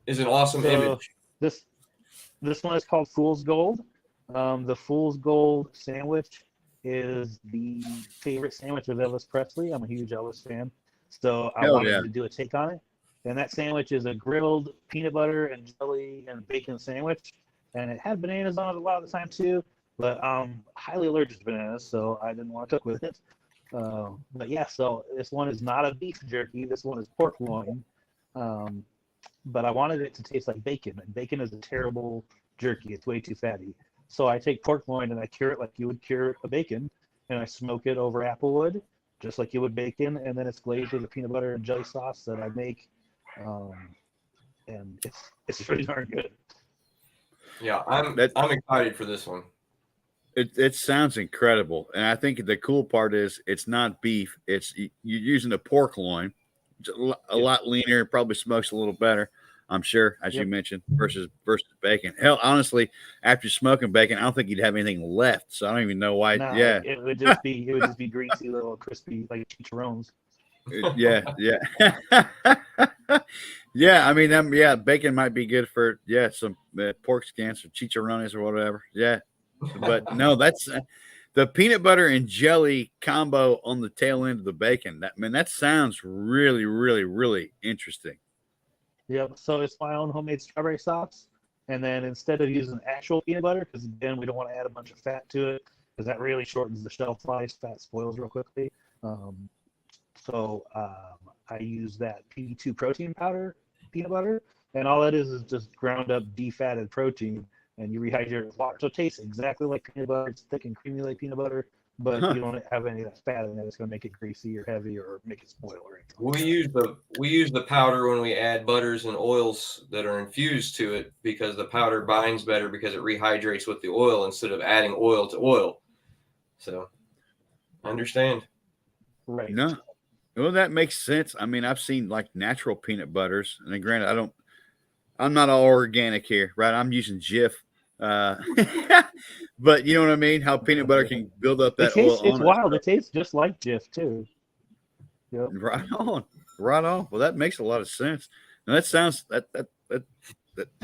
is an awesome image. This one is called Fool's Gold. The Fool's Gold sandwich is the favorite sandwich of Elvis Presley. I'm a huge Elvis fan. So I wanted to do a take on it. And that sandwich is a grilled peanut butter and jelly and bacon sandwich. And it had bananas on it a lot of the time too. But I'm highly allergic to bananas, so I didn't want to cook with it. But yeah, so this one is not a beef jerky. This one is pork loin. But I wanted it to taste like bacon. And bacon is a terrible jerky. It's way too fatty. So I take pork loin and I cure it like you would cure a bacon. And I smoke it over applewood, just like you would bacon. And then it's glazed with a peanut butter and jelly sauce that I make. And it's pretty darn good. Yeah, I'm excited for this one. It sounds incredible, and I think the cool part is it's not beef. It's you're using a pork loin, a lot leaner, probably smokes a little better, I'm sure, as you mentioned, versus bacon. Hell, honestly, after smoking bacon, I don't think you'd have anything left. So I don't even know why. No, yeah, it would just be greasy, little crispy, like chicharrones. Yeah. Yeah, I mean, bacon might be good for some pork skins or chicharrones or whatever. Yeah, but no, that's the peanut butter and jelly combo on the tail end of the bacon. That sounds really, really, really interesting. Yep. So it's my own homemade strawberry sauce, and then instead of using actual peanut butter, because again we don't want to add a bunch of fat to it, because that really shortens the shelf life. Fat spoils real quickly. So I use that PB2 protein powder peanut butter, and all that is just ground up defatted protein, and you rehydrate it with water. So it tastes exactly like peanut butter. It's thick and creamy like peanut butter, but you don't have any of that fat in it. It's going to make it greasy or heavy or make it spoil or anything. We use the powder when we add butters and oils that are infused to it, because the powder binds better because it rehydrates with the oil instead of adding oil to oil. So, I understand. Right. No. Well, that makes sense. I mean, I've seen like natural peanut butters, and then granted, I'm not all organic here, right? I'm using Jif. But you know what I mean? How peanut butter can build up that oil. It's wild. It tastes just like Jif too. Yep. Right on. Right on. Well, that makes a lot of sense. And that sounds that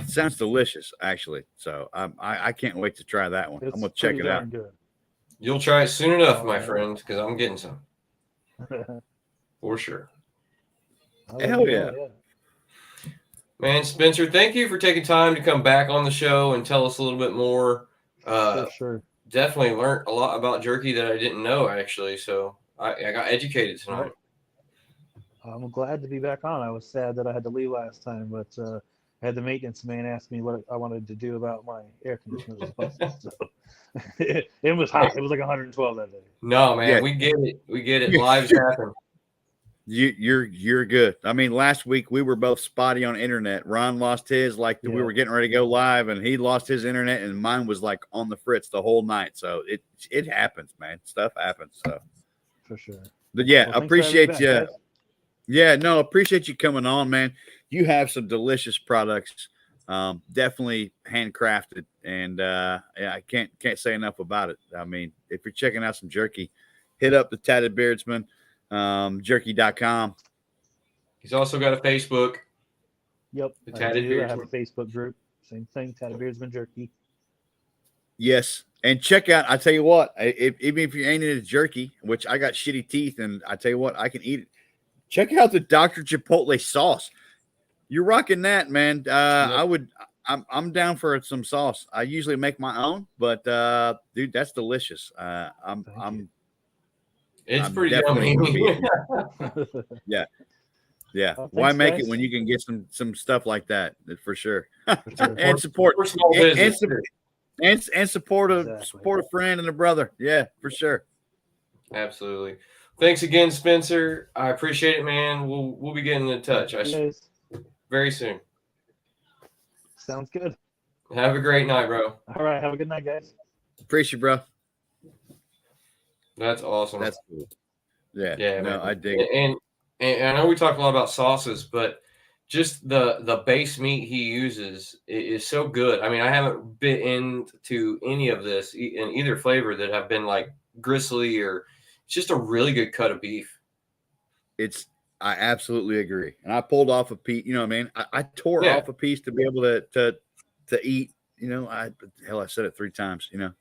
sounds delicious, actually. So I can't wait to try that one. I'm gonna check it out. Good. You'll try it soon enough, my friend, because I'm getting some. For sure. Hell yeah. Man, Spencer, thank you for taking time to come back on the show and tell us a little bit more. For sure. Definitely learned a lot about jerky that I didn't know, actually. So I got educated tonight. I'm glad to be back on. I was sad that I had to leave last time, but I had the maintenance man ask me what I wanted to do about my air conditioner. So it was hot. It was like 112 that day. No, man, we get it. We get it. Lives happen. You're good. I mean, last week we were both spotty on internet. Ron lost his, we were getting ready to go live, and he lost his internet, and mine was like on the fritz the whole night. So it happens, man. Stuff happens. So for sure. But yeah, appreciate you. Guys. Yeah, no, appreciate you coming on, man. You have some delicious products, definitely handcrafted, and I can't say enough about it. I mean, if you're checking out some jerky, hit up the Tatted Beardsman. Jerky.com. He's also got a Facebook. Yep. I have a Facebook group. Same thing, Tatted Beardsman Jerky. Yes. And check out, I tell you what, even if you ain't into jerky, which I got shitty teeth, and I tell you what, I can eat it. Check out the Dr. Chipotle sauce. You're rocking that, man. I'm down for some sauce. I usually make my own, but dude, that's delicious. It's pretty yummy. Yeah. Well, why make guys. it when you can get some stuff like that for sure? sure. And support and support Exactly. a friend and a brother. Yeah, for sure. Absolutely. Thanks again, Spencer. I appreciate it, man. We'll be getting in touch. Very soon. Sounds good. Have a great night, bro. All right. Have a good night, guys. Appreciate you, bro. That's awesome. That's cool. Yeah. Yeah. No, man. I dig it. And I know we talked a lot about sauces, but just the base meat he uses is so good. I mean, I haven't bit into any of this in either flavor that have been like gristly, or it's just a really good cut of beef. I absolutely agree. And I pulled off a piece, you know what I mean? I tore off a piece to be able to eat, you know. I said it 3 times, you know.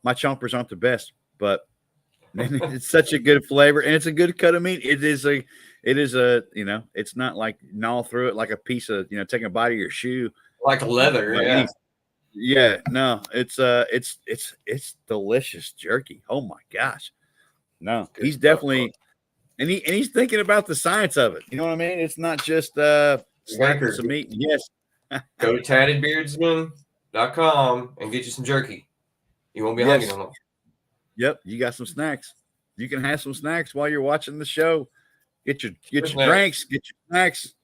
My chompers aren't the best, but man, it's such a good flavor, and it's a good cut of meat. It is a, you know, it's not like gnaw through it like a piece of, you know, taking a bite of your shoe. Like leather, yeah. Yeah, no, it's delicious jerky. Oh my gosh. No, he's definitely, and he's thinking about the science of it. You know what I mean? It's not just slapping some meat. Yes. Go to tattedbeardsman.com and get you some jerky. You won't be hungry no more. Yep, you got some snacks. You can have some snacks while you're watching the show. Get your drinks, get your snacks.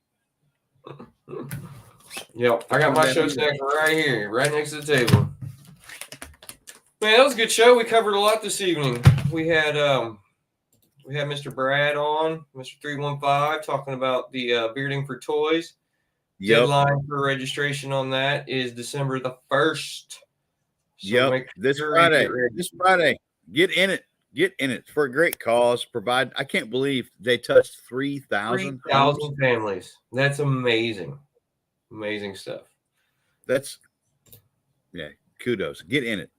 Yep, I got my show snack right here, right next to the table. Man, that was a good show. We covered a lot this evening. We had Mr. Brad on, Mr. 315, talking about the bearding for toys. Yep. Deadline for registration on that is December the 1st. So this Friday. Get in it. Get in it for a great cause. I can't believe they touched 3,000 families. That's amazing. Amazing stuff. Kudos. Get in it.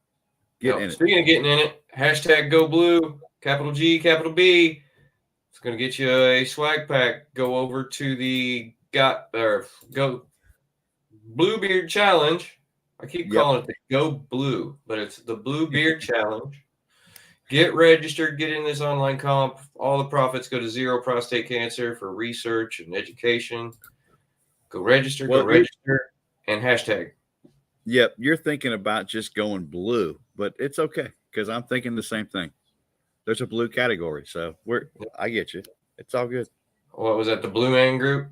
Get in it. Speaking of getting in it, hashtag go blue, capital G, capital B. It's going to get you a swag pack. Go over to the Go Blue Beard Challenge. I keep calling it the Go Blue, but it's the Blue Beard Challenge. Get registered, get in this online comp. All the profits go to Zero Prostate Cancer for research and education. Go register, and hashtag. Yep, you're thinking about just going blue, but it's okay because I'm thinking the same thing. there's a blue category. So I get you. It's all good. What was that? The Blue Man Group?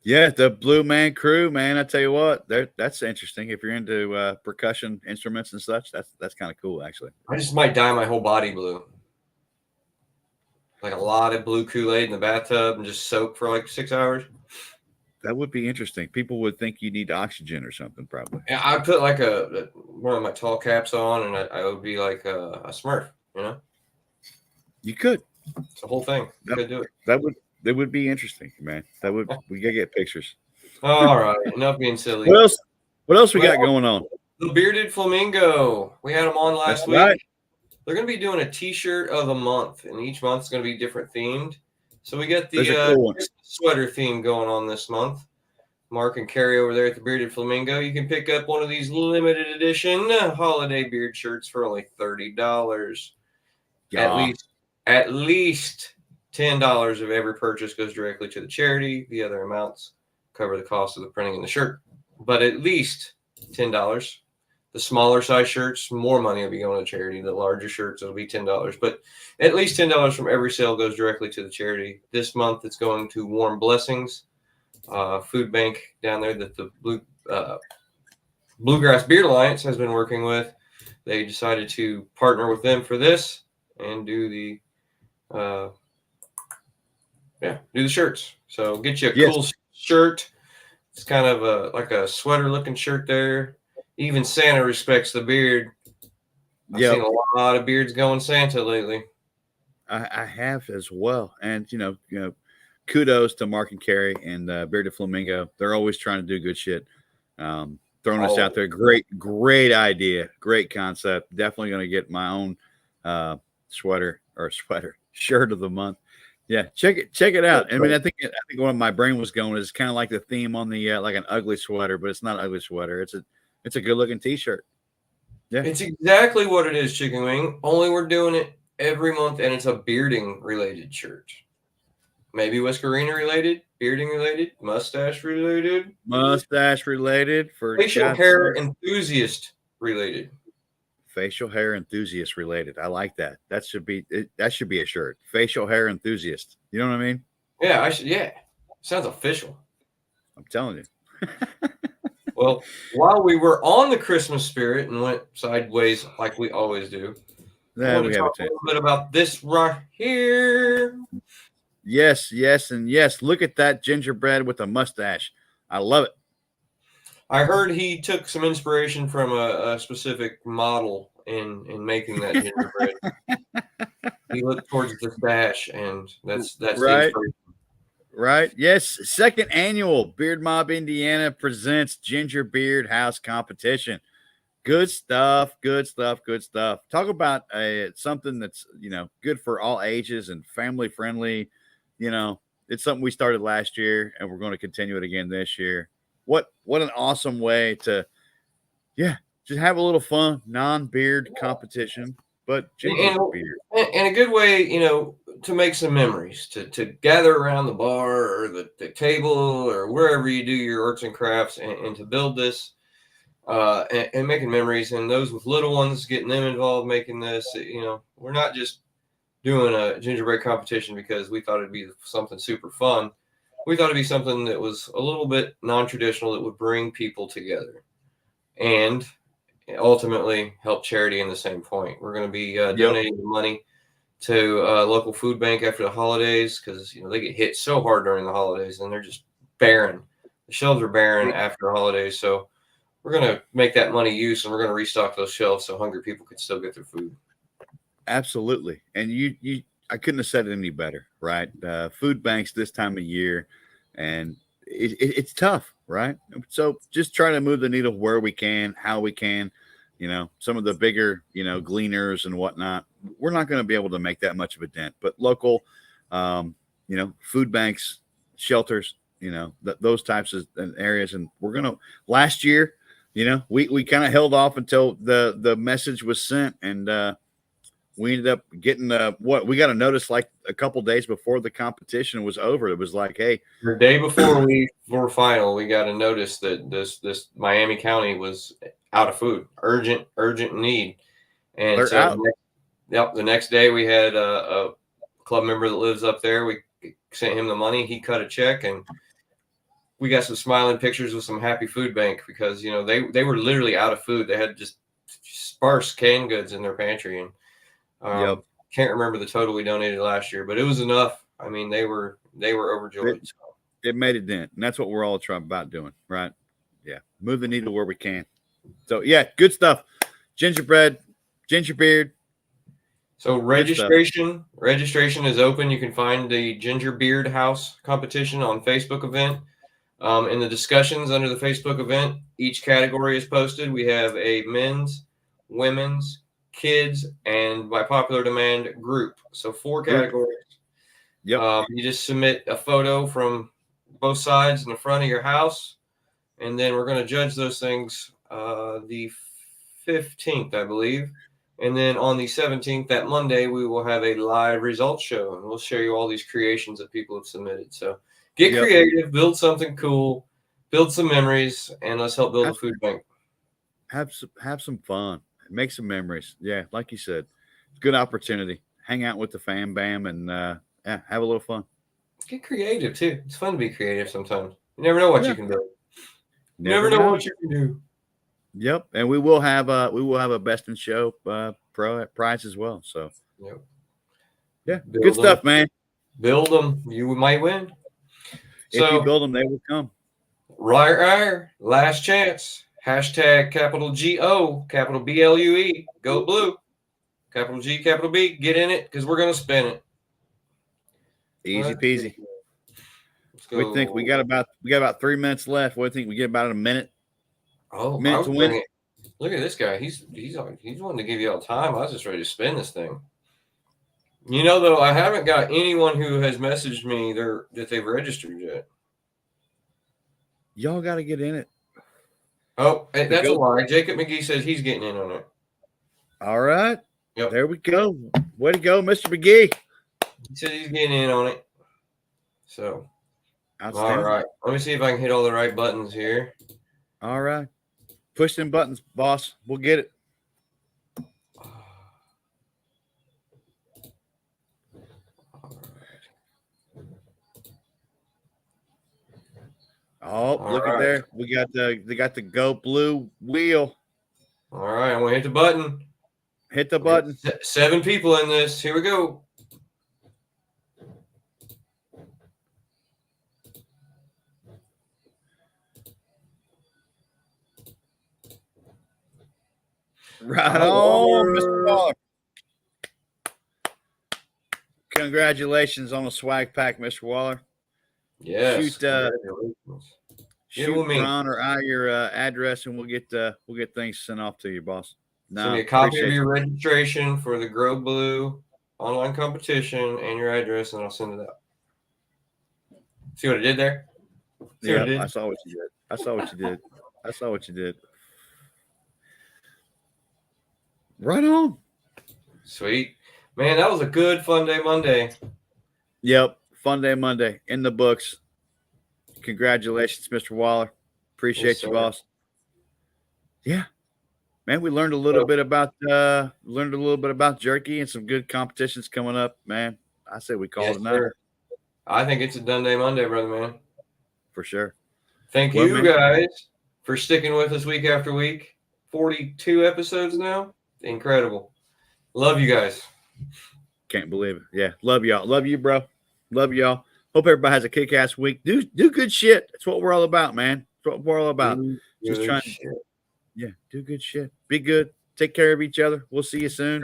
Yeah, the Blue Man Crew, man. I tell you what, that's interesting. If you're into percussion instruments and such, that's kind of cool, actually. I just might dye my whole body blue. Like a lot of blue Kool-Aid in the bathtub and just soak for like 6 hours. That would be interesting. People would think you need oxygen or something, probably. Yeah, I put like one of my tall caps on, and I would be like a Smurf. You know, You could. it's the whole thing. You could do it. That would be interesting, man. We gotta get pictures. All right, enough being silly. What else we got going on? The Bearded Flamingo. We had them on last week. Right. They're going to be doing a T-shirt of the month, and each month is going to be different themed. So we got the cool sweater theme going on this month. Mark and Carrie over there at the Bearded Flamingo. You can pick up one of these limited edition holiday beard shirts for only $30. Yeah. At least $10 of every purchase goes directly to the charity. The other amounts cover the cost of the printing and the shirt, but at least $10. The smaller size shirts, more money will be going to charity. The larger shirts, it'll be $10. But at least $10 from every sale goes directly to the charity. This month, it's going to Warm Blessings, food bank down there that the Bluegrass Beard Alliance has been working with. They decided to partner with them for this and do the shirts. So get you a cool shirt. It's kind of like a sweater looking shirt there. Even Santa respects the beard. I've seen a lot of beards going Santa lately. I have as well. And, kudos to Mark and Carrie and Bearded Flamingo. They're always trying to do good shit. Throwing us out there. Great idea. Great concept. Definitely going to get my own shirt of the month. Yeah, check it out. I mean, I think what my brain was going is kind of like the theme on the like an ugly sweater, but it's not an ugly sweater. It's a good looking T-shirt. Yeah, it's exactly what it is, Chicken Wing. Only we're doing it every month, and it's a bearding related shirt. Maybe whiskerina related, bearding related, mustache related for facial hair enthusiast related. Facial hair enthusiast related. I like that. That should be a shirt. Facial hair enthusiast. You know what I mean? Yeah, Yeah, sounds official. I'm telling you. Well, while we were on the Christmas spirit and went sideways like we always do, I want to talk a little bit about this right here. Yes. Look at that gingerbread with a mustache. I love it. I heard he took some inspiration from a specific model in making that gingerbread. He looked towards the stash, and that's right. Right. Yes. Second annual Beard Mob Indiana presents Ginger Beard House competition. Good stuff. Talk about something that's, good for all ages and family friendly. It's something we started last year and we're going to continue it again this year. What an awesome way to, just have a little fun, non-beard competition, but ginger beard. And a good way, to make some memories, to gather around the bar or the table or wherever you do your arts and crafts and to build this and making memories. And those with little ones, getting them involved, making this, we're not just doing a gingerbread competition because we thought it'd be something super fun. We thought it'd be something that was a little bit non-traditional that would bring people together and ultimately help charity in the same point. We're going to be donating the money to a local food bank after the holidays because they get hit so hard during the holidays and they're just barren. The shelves are barren after the holidays, so we're going to make that money use and we're going to restock those shelves so hungry people can still get their food. Absolutely, and I couldn't have said it any better, right? Food banks this time of year, and it's tough, right? So just try to move the needle where we can, how we can. Some of the bigger, gleaners and whatnot, we're not going to be able to make that much of a dent. But local, food banks, shelters, those types of areas. And we're going to, last year, we kind of held off until the message was sent. And we ended up getting we got a notice like a couple days before the competition was over. It was like, hey, the day before we were final, we got a notice that this Miami County was out of food, urgent need. And so Yep. The next day we had a club member that lives up there. We sent him the money. He cut a check, and we got some smiling pictures with some happy food bank because, you know, they were literally out of food. They had just sparse canned goods in their pantry, and can't remember the total we donated last year, but it was enough. I mean, they were overjoyed. It made a dent, and that's what we're all trying about doing, right? Yeah, move the needle where we can. So yeah, good stuff. Gingerbread, ginger beard. So registration is open. You can find the Ginger Beard House competition on Facebook event. In the discussions under the Facebook event, each category is posted. We have a men's, women's, kids, and by popular demand, group. So 4 categories. Yep. You just submit a photo from both sides in the front of your house, and then we're going to judge those things the 15th, I believe. And then on the 17th, that Monday, we will have a live results show, and we'll show you all these creations that people have submitted. So get creative, build something cool, build some memories, and let's help build a food bank. Have some fun. Make some memories. Yeah, like you said, good opportunity. Hang out with the fam bam and have a little fun. Get creative too. It's fun to be creative sometimes. You never know what you can do. You never know what you can do. Yep, and we will have a best in show prize as well. So yeah, good stuff, man. Build them, you might win. If you build them, they will come. Right. Last chance. Hashtag capital GO, capital BLUE. Go blue. Capital G, capital B. Get in it because we're gonna spin it. Easy peasy. We think we got about 3 minutes left. What do you think? We get about a minute. Oh, minute to win. Look at this guy. He's wanting to give you all time. I was just ready to spin this thing. You know, though, I haven't got anyone who has messaged me that they've registered yet. Y'all got to get in it. Oh, hey, that's a lie. Jacob McGee says he's getting in on it. All right. Yep. There we go. Way to go, Mr. McGee. He said he's getting in on it. So, all right. Let me see if I can hit all the right buttons here. All right. Push them buttons, boss. We'll get it. Oh, look at there. They got the go blue wheel. All right, I'm gonna hit the button. Hit the button. 7 people in this. Here we go. Right on, Mr. Waller. Congratulations on the swag pack, Mr. Waller. Yes. Shoot Ron or I your address, and we'll get things sent off to you, boss. Send me a copy of your registration for the Grow Blue online competition and your address, and I'll send it out. See what I did there? Yeah, I saw what you did. I saw what you did. Right on. Sweet. Man, that was a good Fun Day Monday. Yep. Fun Day Monday in the books. Congratulations, Mr. Waller. Appreciate you, boss. Yeah. Man, we learned a little bit about jerky and some good competitions coming up, man. I say we call it a night. I think it's a done day Monday, brother, man. For sure. Thank you guys for sticking with us week after week. 42 episodes now. Incredible. Love you guys. Can't believe it. Yeah. Love y'all. Love you, bro. Love y'all. Hope everybody has a kick-ass week. Do good shit. That's what we're all about, man. That's what we're all about. Just trying to do good shit. Be good. Take care of each other. We'll see you soon.